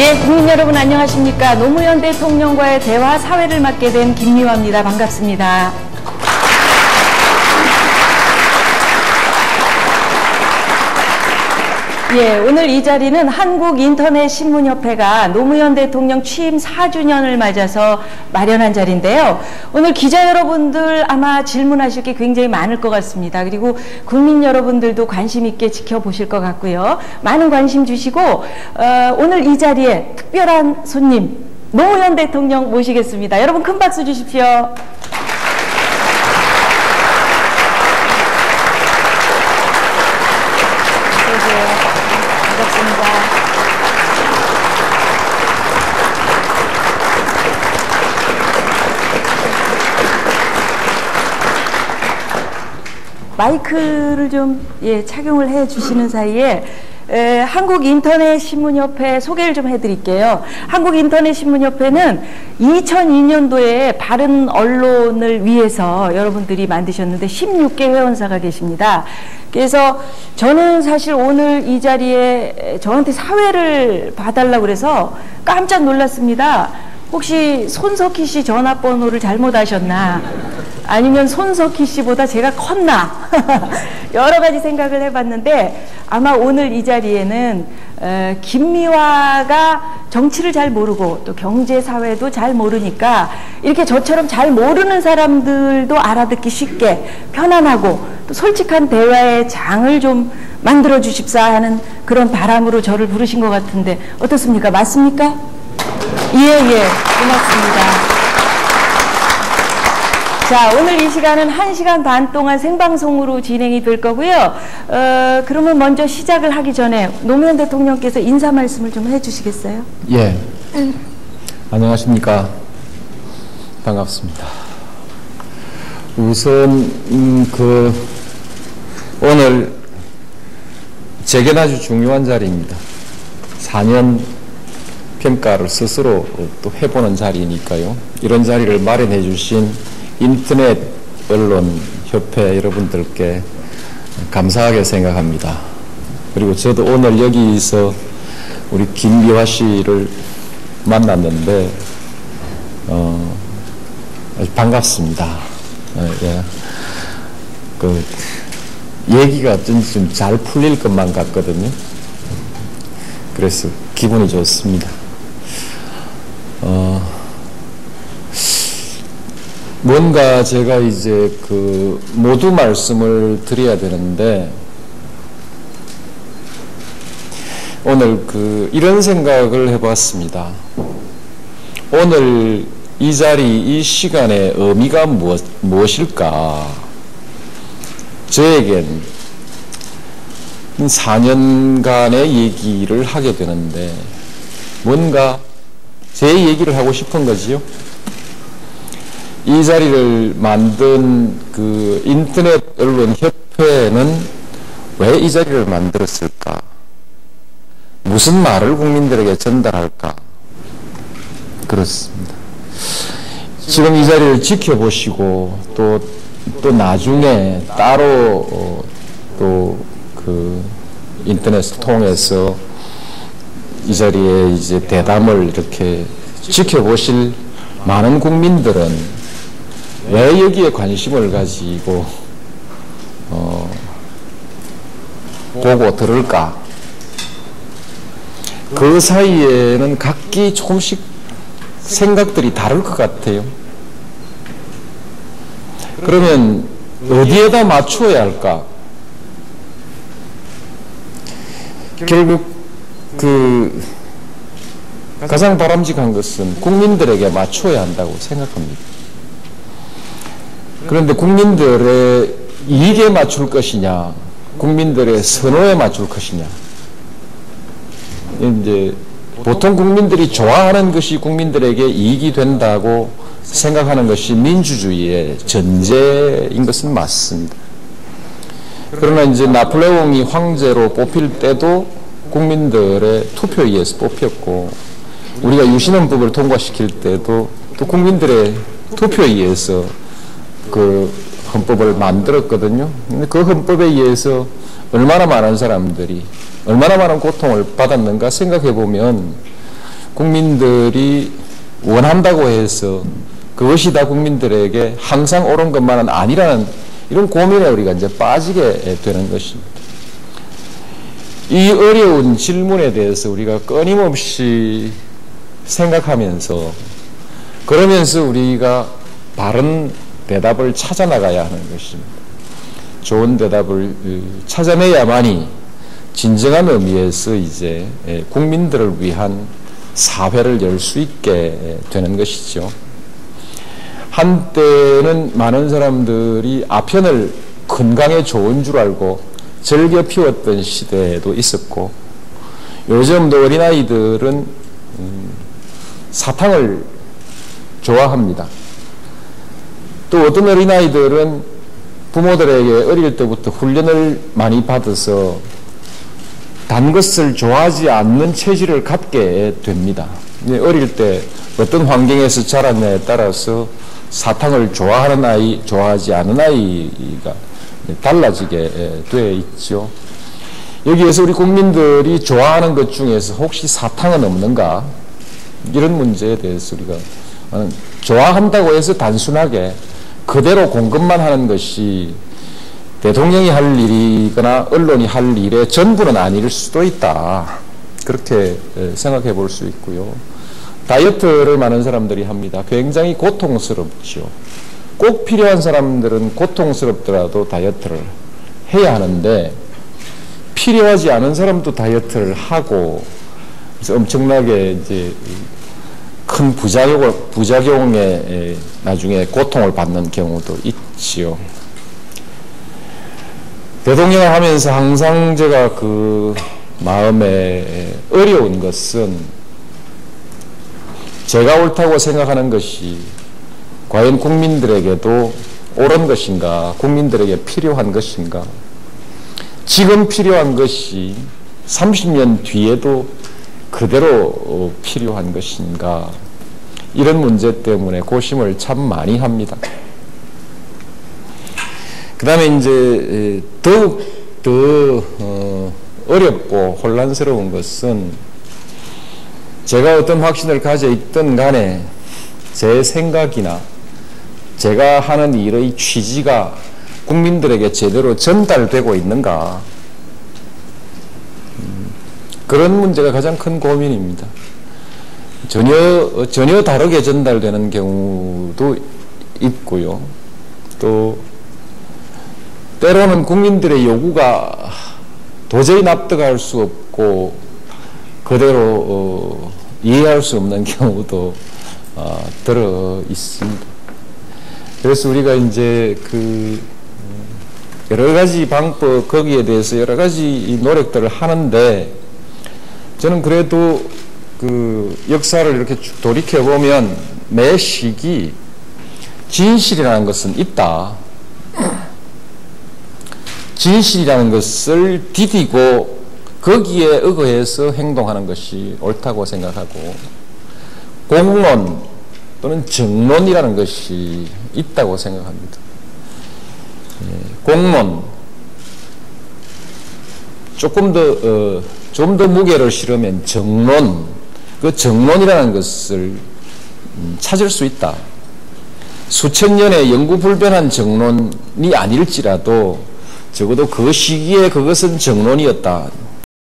예, 국민 여러분 안녕하십니까. 노무현 대통령과의 대화 사회를 맡게 된 김미화입니다. 반갑습니다. 예, 오늘 이 자리는 한국인터넷신문협회가 노무현 대통령 취임 4주년을 맞아서 마련한 자리인데요. 오늘 기자 여러분들 아마 질문하실 게 굉장히 많을 것 같습니다. 그리고 국민 여러분들도 관심 있게 지켜보실 것 같고요. 많은 관심 주시고 오늘 이 자리에 특별한 손님 노무현 대통령 모시겠습니다. 여러분 큰 박수 주십시오. 마이크를 좀 착용을 해 주시는 사이에 한국인터넷신문협회 소개를 좀 해드릴게요. 한국인터넷신문협회는 2002년도에 바른 언론을 위해서 여러분들이 만드셨는데 16개 회원사가 계십니다. 그래서 저는 사실 오늘 이 자리에 저한테 사회를 봐달라고 그래서 깜짝 놀랐습니다. 혹시 손석희 씨 전화번호를 잘못 하셨나? 아니면 손석희 씨보다 제가 컸나? 여러 가지 생각을 해봤는데 아마 오늘 이 자리에는 김미화가 정치를 잘 모르고 또 경제 사회도 잘 모르니까 이렇게 저처럼 잘 모르는 사람들도 알아듣기 쉽게 편안하고 또 솔직한 대화의 장을 좀 만들어 주십사 하는 그런 바람으로 저를 부르신 것 같은데 어떻습니까? 맞습니까? 예, 고맙습니다. 자, 오늘 이 시간은 1시간 반 동안 생방송으로 진행이 될 거고요. 그러면 먼저 시작을 하기 전에 노무현 대통령께서 인사 말씀을 좀 해주시겠어요? 예. 안녕하십니까. 반갑습니다. 우선 오늘 제겐 아주 중요한 자리입니다. 4년 평가를 스스로 또 해보는 자리니까요. 이런 자리를 마련해 주신 인터넷 언론 협회 여러분들께 감사하게 생각합니다. 그리고 저도 오늘 여기서 우리 김미화 씨를 만났는데 아주 반갑습니다. 얘기가 좀 잘 풀릴 것만 같거든요. 그래서 기분이 좋습니다. 뭔가 제가 이제 모두 말씀을 드려야 되는데 오늘 이런 생각을 해봤습니다. 오늘 이 자리, 이 시간의 의미가 무엇일까? 저에겐 4년간의 얘기를 하게 되는데 뭔가 제 얘기를 하고 싶은 거지요. 이 자리를 만든 인터넷 언론 협회는 왜 이 자리를 만들었을까? 무슨 말을 국민들에게 전달할까? 그렇습니다. 지금 이 자리를 지켜보시고 또 나중에 따로 인터넷을 통해서 이 자리에 이제 대담을 이렇게 지켜보실 많은 국민들은 왜 여기에 관심을 가지고 보고 들을까? 그 사이에는 각기 조금씩 생각들이 다를 것 같아요. 그러면 어디에다 맞추어야 할까? 결국 가장 바람직한 것은 국민들에게 맞추어야 한다고 생각합니다. 그런데 국민들의 이익에 맞출 것이냐, 국민들의 선호에 맞출 것이냐. 이제 보통 국민들이 좋아하는 것이 국민들에게 이익이 된다고 생각하는 것이 민주주의의 전제인 것은 맞습니다. 그러나 이제 나폴레옹이 황제로 뽑힐 때도 국민들의 투표에 의해서 뽑혔고, 우리가 유신헌법을 통과시킬 때도 또 국민들의 투표에 의해서 헌법을 만들었거든요. 근데 그 헌법에 의해서 얼마나 많은 사람들이 얼마나 많은 고통을 받았는가 생각해 보면 국민들이 원한다고 해서 그것이 다 국민들에게 항상 옳은 것만은 아니라는 이런 고민에 우리가 이제 빠지게 되는 것입니다. 이 어려운 질문에 대해서 우리가 끊임없이 생각하면서 그러면서 우리가 바른 대답을 찾아나가야 하는 것입니다. 좋은 대답을 찾아내야만이 진정한 의미에서 이제 국민들을 위한 사회를 열 수 있게 되는 것이죠. 한때는 많은 사람들이 아편을 건강에 좋은 줄 알고 즐겨 피웠던 시대도 있었고, 요즘도 어린아이들은 사탕을 좋아합니다. 또 어떤 어린아이들은 부모들에게 어릴 때부터 훈련을 많이 받아서 단 것을 좋아하지 않는 체질을 갖게 됩니다. 어릴 때 어떤 환경에서 자랐냐에 따라서 사탕을 좋아하는 아이, 좋아하지 않은 아이가 달라지게 되어 있죠. 여기에서 우리 국민들이 좋아하는 것 중에서 혹시 사탕은 없는가? 이런 문제에 대해서 우리가 좋아한다고 해서 단순하게 그대로 공급만 하는 것이 대통령이 할 일이거나 언론이 할 일의 전부는 아닐 수도 있다. 그렇게 생각해 볼 수 있고요. 다이어트를 많은 사람들이 합니다. 굉장히 고통스럽죠. 꼭 필요한 사람들은 고통스럽더라도 다이어트를 해야 하는데, 필요하지 않은 사람도 다이어트를 하고 그래서 엄청나게 이제 큰 부작용에 나중에 고통을 받는 경우도 있지요. 대통령을 하면서 항상 제가 그 마음에 어려운 것은 제가 옳다고 생각하는 것이 과연 국민들에게도 옳은 것인가, 국민들에게 필요한 것인가, 지금 필요한 것이 30년 뒤에도 그대로 필요한 것인가, 이런 문제 때문에 고심을 참 많이 합니다. 그 다음에 이제 더욱 더 어렵고 혼란스러운 것은 제가 어떤 확신을 가져 있든 간에 제 생각이나 제가 하는 일의 취지가 국민들에게 제대로 전달되고 있는가, 그런 문제가 가장 큰 고민입니다. 전혀 다르게 전달되는 경우도 있고요. 또 때로는 국민들의 요구가 도저히 납득할 수 없고 그대로 이해할 수 없는 경우도 들어 있습니다. 그래서 우리가 이제 그 여러 가지 방법, 거기에 대해서 여러 가지 노력들을 하는데, 저는 그래도 그 역사를 이렇게 쭉 돌이켜보면 매 시기 진실이라는 것은 있다. 진실이라는 것을 디디고 거기에 의거해서 행동하는 것이 옳다고 생각하고, 공론 또는 정론이라는 것이 있다고 생각합니다. 공론, 좀 더 무게를 실으면 정론, 그 정론이라는 것을 찾을 수 있다. 수천 년의 영구불변한 정론이 아닐지라도 적어도 그 시기에 그것은 정론이었다.